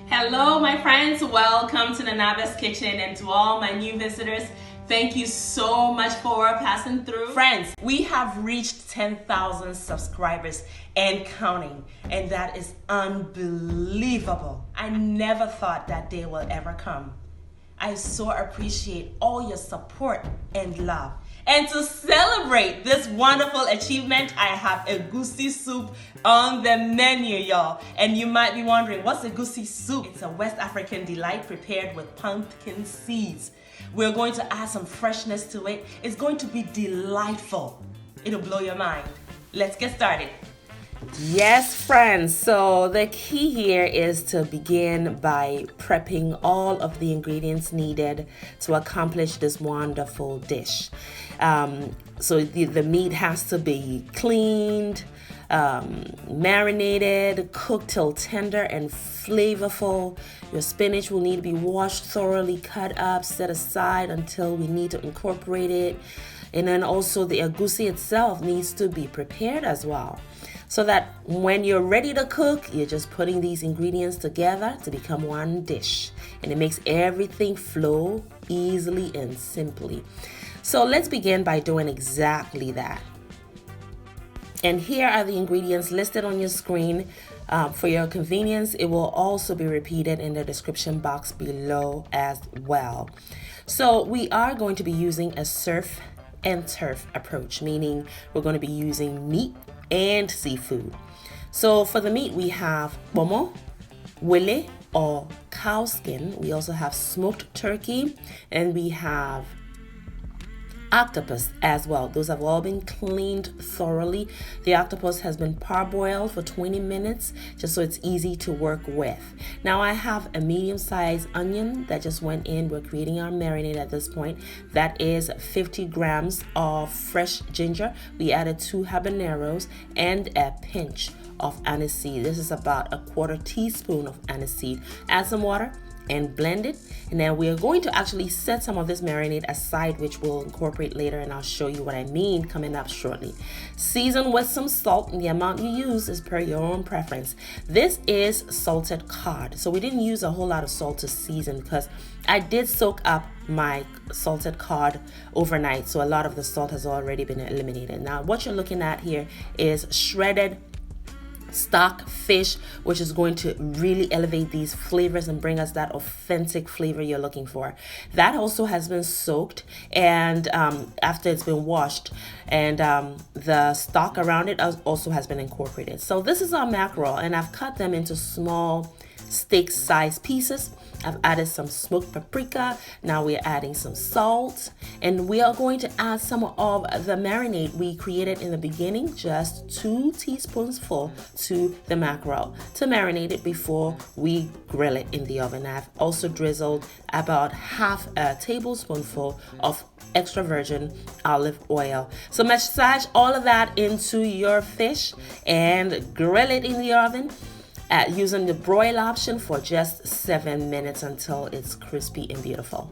Hello, my friends. Welcome to Nanaaba's Kitchen, and to all my new visitors, thank you so much for passing through. Friends, we have reached 10,000 subscribers and counting, and that is unbelievable. I never thought that day will ever come. I so appreciate all your support and love. And to celebrate this wonderful achievement, I have EGuSi SouP on the menu, y'all. And you might be wondering, what's EGuSi SouP? It's a West African delight prepared with pumpkin seeds. We're going to add some freshness to it. It's going to be delightful. It'll blow your mind. Let's get started. Yes, friends, so the key here is to begin by prepping all of the ingredients needed to accomplish this wonderful dish. So the meat has to be cleaned, marinated, cooked till tender and flavorful. Your spinach will need to be washed thoroughly, cut up, set aside until we need to incorporate it. And then also the EGuSi itself needs to be prepared as well, so that when you're ready to cook, you're just putting these ingredients together to become one dish. And it makes everything flow easily and simply. So let's begin by doing exactly that. And here are the ingredients listed on your screen. For your convenience, it will also be repeated in the description box below as well. So we are going to be using a surf and turf approach, meaning we're going to be using meat and seafood. So for the meat, we have bomo, wele or cow skin. We also have smoked turkey, and we have octopus as well. Those have all been cleaned thoroughly. The octopus has been parboiled for 20 minutes just so it's easy to work with. Now I have a medium-sized onion that just went in. We're creating our marinade at this point. That is 50 grams of fresh ginger. We added 2 habaneros and a pinch of aniseed. This is about a 1/4 teaspoon of aniseed. Add some water and blend it, and then we are going to actually set some of this marinade aside, which we'll incorporate later, and I'll show you what I mean coming up shortly. Season with some salt, and the amount you use is per your own preference. This is salted cod, so we didn't use a whole lot of salt to season because I did soak up my salted cod overnight, so a lot of the salt has already been eliminated. Now what you're looking at here is shredded stock fish, which is going to really elevate these flavors and bring us that authentic flavor you're looking for. That also has been soaked, and after it's been washed, and the stock around it also has been incorporated. So this is our mackerel, and I've cut them into small steak size pieces. I've added some smoked paprika. Now we're adding some salt, and we are going to add some of the marinade we created in the beginning, just 2 teaspoons full to the mackerel to marinate it before we grill it in the oven. I've also drizzled about 1/2 tablespoonful of extra virgin olive oil. So massage all of that into your fish and grill it in the oven using the broil option for just 7 minutes until it's crispy and beautiful.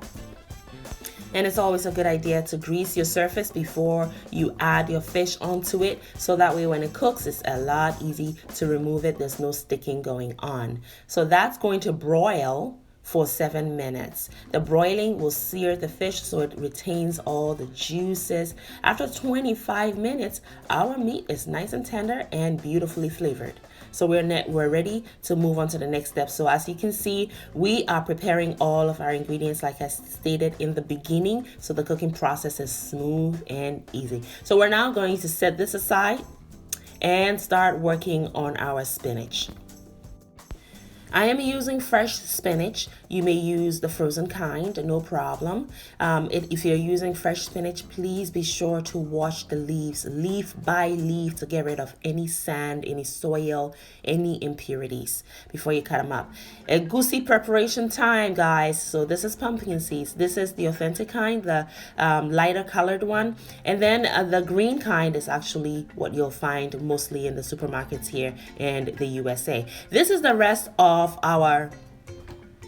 And it's always a good idea to grease your surface before you add your fish onto it, so that way when it cooks, it's a lot easy to remove it. There's no sticking going on. So that's going to broil for 7 minutes. The broiling will sear the fish so it retains all the juices. After 25 minutes, our meat is nice and tender and beautifully flavored. So we're ready to move on to the next step. So as you can see, we are preparing all of our ingredients like I stated in the beginning, so the cooking process is smooth and easy. So we're now going to set this aside and start working on our spinach. I am using fresh spinach. You may use the frozen kind, no problem. If you're using fresh spinach, please be sure to wash the leaves, leaf by leaf, to get rid of any sand, any soil, any impurities before you cut them up. EGuSi preparation time, guys. So this is pumpkin seeds. This is the authentic kind, the lighter colored one. And then the green kind is actually what you'll find mostly in the supermarkets here in the USA. This is the rest of our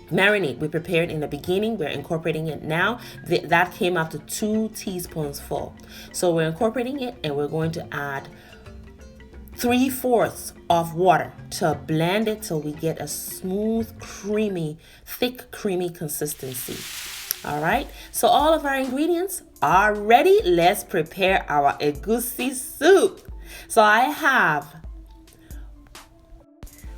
marinade we prepared in the beginning. We're incorporating it now. That came up to 2 teaspoons full. So we're incorporating it, and we're going to add 3/4 of water to blend it till we get a smooth, creamy, thick, creamy consistency. All right, so all of our ingredients are ready. Let's prepare our EGuSi soup. So I have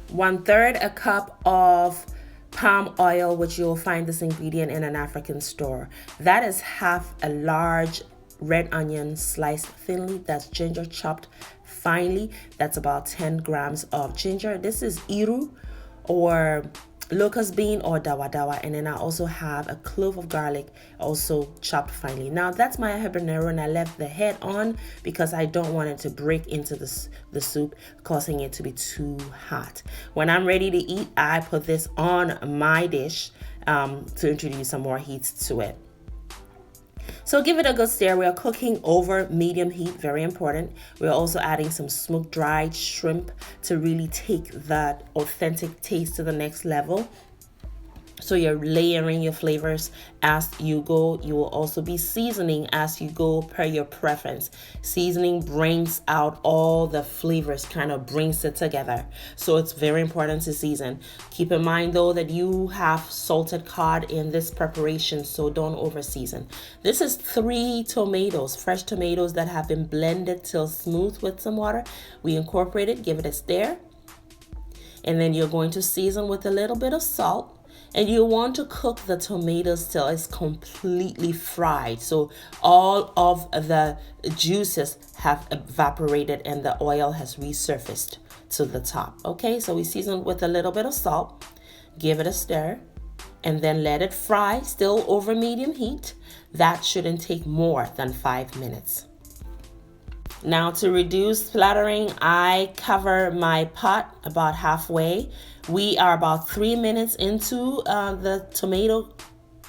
1/3 a cup of palm oil, which you'll find this ingredient in an African store. That is half a large red onion sliced thinly. That's ginger chopped finely. That's about 10 grams of ginger. This is iru or locust bean or dawadawa. And then I also have a clove of garlic, also chopped finely. Now that's my habanero, and I left the head on because I don't want it to break into the soup, causing it to be too hot. When I'm ready to eat, I put this on my dish to introduce some more heat to it. So give it a good stir. We are cooking over medium heat, very important. We're also adding some smoked dried shrimp to really take that authentic taste to the next level. So you're layering your flavors as you go. You will also be seasoning as you go per your preference. Seasoning brings out all the flavors, kind of brings it together. So it's very important to season. Keep in mind though that you have salted cod in this preparation, so don't over season. This is 3 tomatoes, fresh tomatoes that have been blended till smooth with some water. We incorporate it, give it a stir. And then you're going to season with a little bit of salt. And you want to cook the tomatoes till it's completely fried. So all of the juices have evaporated and the oil has resurfaced to the top. Okay, so we season with a little bit of salt, give it a stir, and then let it fry, still over medium heat. That shouldn't take more than 5 minutes. Now to reduce splattering, I cover my pot about halfway. We are about 3 minutes into the tomato,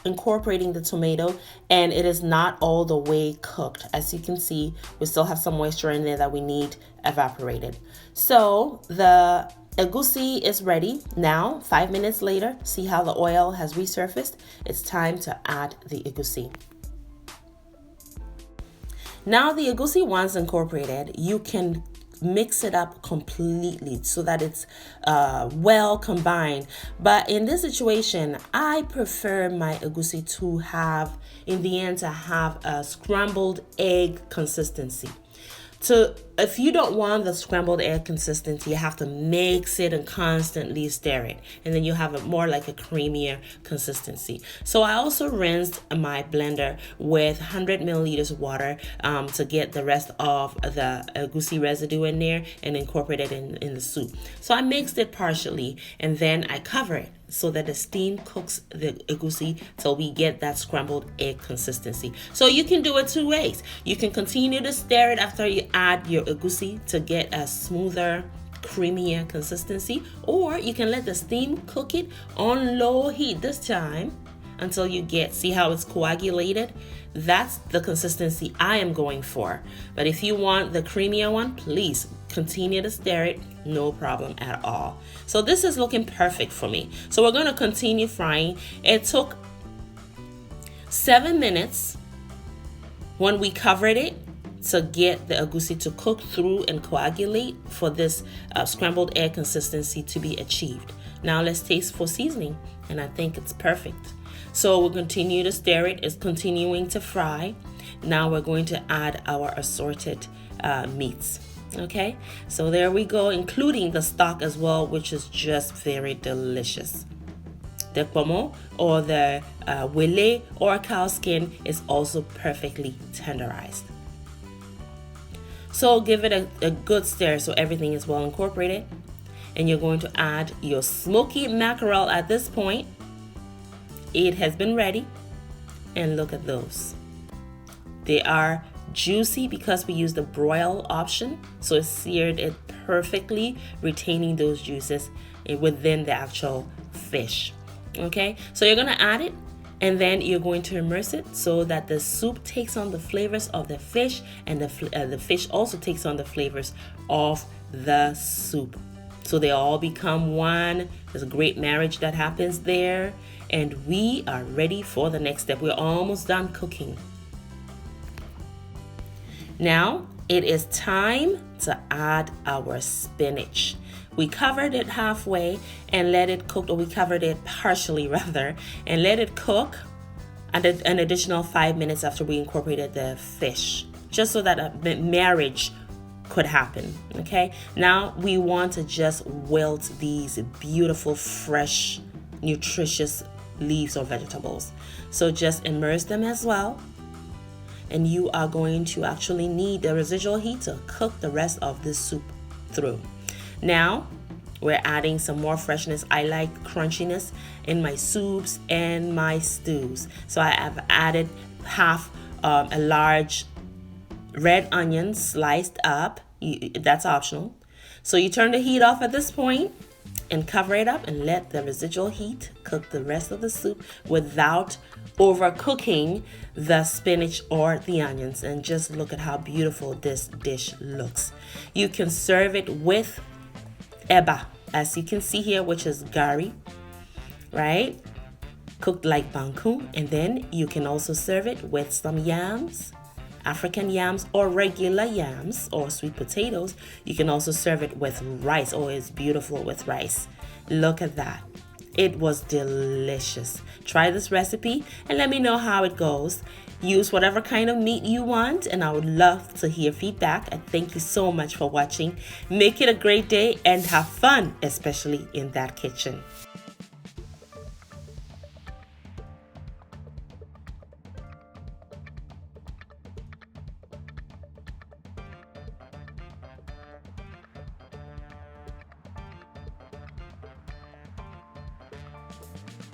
incorporating the tomato, and it is not all the way cooked. As you can see, we still have some moisture in there that we need evaporated. So the EGuSi is ready. Now, 5 minutes later, see how the oil has resurfaced? It's time to add the EGuSi. Now the EGuSi, once incorporated, you can mix it up completely so that it's well combined. But in this situation, I prefer my EGuSi to have, in the end, to have a scrambled egg consistency. So if you don't want the scrambled egg consistency, you have to mix it and constantly stir it. And then you have it more like a creamier consistency. So I also rinsed my blender with 100 milliliters of water to get the rest of the EGuSi residue in there and incorporate it in the soup. So I mixed it partially and then I cover it so that the steam cooks the EGuSi till we get that scrambled egg consistency. So you can do it 2 ways. You can continue to stir it after you add your EGuSi to get a smoother, creamier consistency, or you can let the steam cook it on low heat this time until you see how it's coagulated. That's the consistency I am going for. But if you want the creamier one, please continue to stir it, no problem at all. So this is looking perfect for me. So we're going to continue frying. It took 7 minutes when we covered it to get the EGuSi to cook through and coagulate for this scrambled egg consistency to be achieved. Now let's taste for seasoning, and I think it's perfect. So we'll continue to stir it. It's continuing to fry. Now we're going to add our assorted meats. Okay, so there we go, including the stock as well, which is just very delicious. The pomo or the wele or cow skin is also perfectly tenderized. So give it a good stir so everything is well incorporated. And you're going to add your smoky mackerel at this point. It has been ready. And look at those. They are juicy because we use the broil option. So it seared it perfectly, retaining those juices within the actual fish. Okay, so you're going to add it. And then you're going to immerse it so that the soup takes on the flavors of the fish, and the fish also takes on the flavors of the soup. So they all become one. There's a great marriage that happens there. And we are ready for the next step. We're almost done cooking. Now it is time to add our spinach. We covered it halfway and let it cook, or we covered it partially rather, and let it cook an additional 5 minutes after we incorporated the fish, just so that a marriage could happen. Okay, now we want to just wilt these beautiful, fresh, nutritious leaves or vegetables. So just immerse them as well. And you are going to actually need the residual heat to cook the rest of this soup through. Now, we're adding some more freshness. I like crunchiness in my soups and my stews. So I have added half a large red onion sliced up. That's optional. So you turn the heat off at this point and cover it up and let the residual heat cook the rest of the soup without overcooking the spinach or the onions. And just look at how beautiful this dish looks. You can serve it with eba, as you can see here, which is gari, right? Cooked like banku. And then you can also serve it with some yams, African yams or regular yams or sweet potatoes. You can also serve it with rice. Oh, it's beautiful with rice. Look at that. It was delicious. Try this recipe and let me know how it goes. Use whatever kind of meat you want, and I would love to hear feedback. And thank you so much for watching. Make it a great day and have fun, especially in that kitchen.